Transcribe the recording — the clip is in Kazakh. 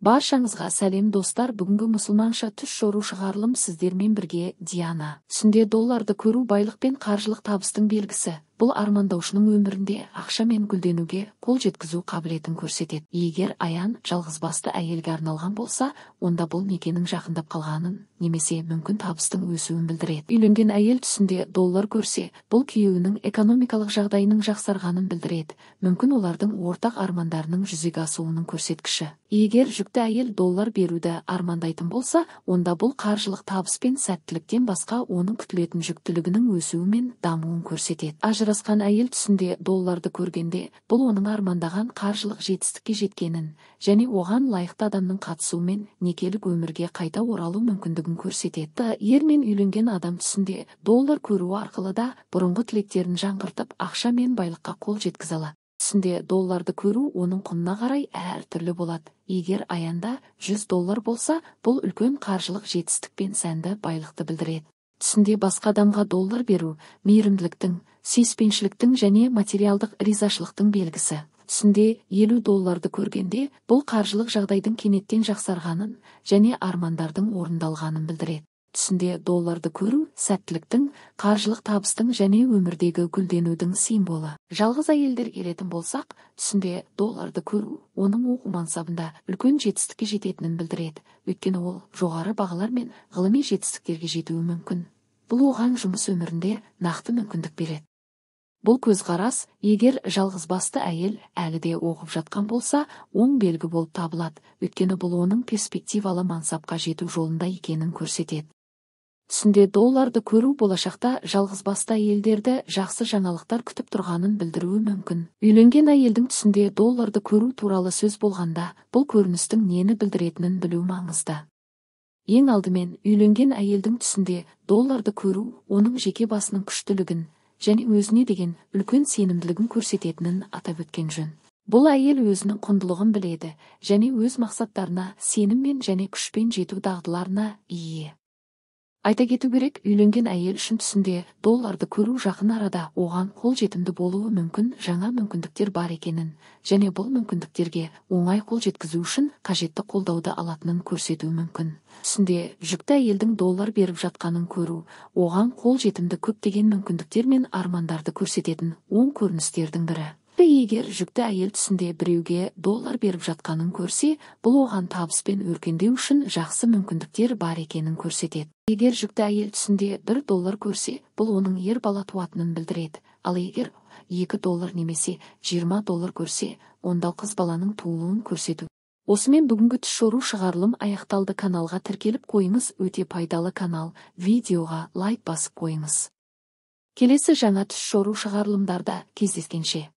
Баршаңызға сәлем достар, бүгінгі мұсылманша түс жору шығарылым сіздермен бірге Диана. Түсінде долларды көру байлық пен қаржылық табыстың белгісі. Бұл армандаушының өмірінде ақша мен гүлденуге қол жеткізу қабілетін көрсетеді. Егер аян жалғызбасты әйелге арналған болса, онда бұл некенің жақындап қалғанын, немесе мүмкін табыстың өсуін білдіреді. Үйленген әйел түсінде доллар көрсе, бұл күйеуінің экономикалық жағдайының жақсарғанын білдіреді. Мүмкін олардың ортақ армандарының жүзеге асуының көрсеткіші. Егер жүкті әйел доллар беруді армандайтын болса, онда бұл қаржылық табыс пен сәттіліктен басқа оның күтілетін жүктілігінің өсуі мен дамуын көрсетеді. Ажырасқан әйел түсінде долларды көргенде, бұл оның армандаған қаржылық жетістікке жеткенін және оған лайықты адамның қатысуымен некелік өмірге қайта оралу мүмкіндігін көрсетеді. Ер мен үйленген адам түсінде доллар көру арқылы да бұрынғы тілектерін жаңғыртып, ақша мен байлыққа қол жеткізе алады. Түсінде долларды көру оның құнына қарай әртүрлі болады. Егер аянда 100 доллар болса, бұл үлкен қаржылық жетістік пен сәнді байлықты білдіреді. Түсінде басқа адамға доллар беру мейірімділіктің, сүйіспеншіліктің және материалдық ризашылықтың белгісі. Түсінде 50 долларды көргенде, бұл қаржылық жағдайдың кенеттен жақсарғанын және армандардың орындалғанын білдіреді. Түсінде долларды көру сәттіліктің, қаржылық табыстың және өмірдегі гүлденудің символы. Жалғыз әйелдер келетін болсақ, түсінде долларды көру оның оқу мансабында үлкен жетістікке жететінін білдіреді. Өйткені ол жоғары бағалар мен ғылыми жетістіктерге жетуі мүмкін. Бұл оған жұмыс өмірінде нақты мүмкіндік береді. Бұл көзқарас, егер жалғызбасты әйел әлі де оқып жатқан болса, оң белгі болып табылады. Өйткені бұл оның перспективалы мансапқа жету жолында екенін көрсетеді. Түсінде долларды көру болашақта жалғызбасты әйелдерді жақсы жаңалықтар күтіп тұрғанын білдіруі мүмкін. Үйленген әйелдің түсінде долларды көру туралы сөз болғанда, бұл көріністің нені білдіретінін білу маңызды. Ең алдымен, үйленген әйелдің түсінде долларды көру оның жеке басының күштілігін және өзіне деген үлкен сенімділігін көрсететінін атап өткен жөн. Бұл әйел өзінің құндылығын біледі және өз мақсаттарына сеніммен және күшпен жету дағдыларына ие. Айта кету керек, үйленген әйел үшін түсінде долларды көру жақын арада оған қол жетімді болуы мүмкін жаңа мүмкіндіктер бар екенін, және бұл мүмкіндіктерге оңай қол жеткізу үшін қажетті қолдауды алатынын көрсетуі мүмкін. Түсінде жүкті әйелдің доллар беріп жатқанын көру, оған қол жетімді көптеген мүмкіндіктер мен армандарды көрсететін оң көріністердің бірі. Егер жүкті әйел түсінде біреуге доллар беріп жатқанын көрсе, бұл оған табыс пен өркендеу үшін жақсы мүмкіндіктер бар екенін көрсетеді. Егер жүкті әйел түсінде 1 доллар көрсе, бұл оның ер бала туатынын білдіреді. Ал егер 2 доллар немесе 20 доллар көрсе, онда қыз баланың туылуын көрсету. Осымен бүгінгі түс жору шығарылым аяқталды. Каналға тіркеліп қойыңыз, өте пайдалы канал. Видеоға лайк басып қойыңыз. Келесі жаңа түс жору шығарылымдарда кездескенше.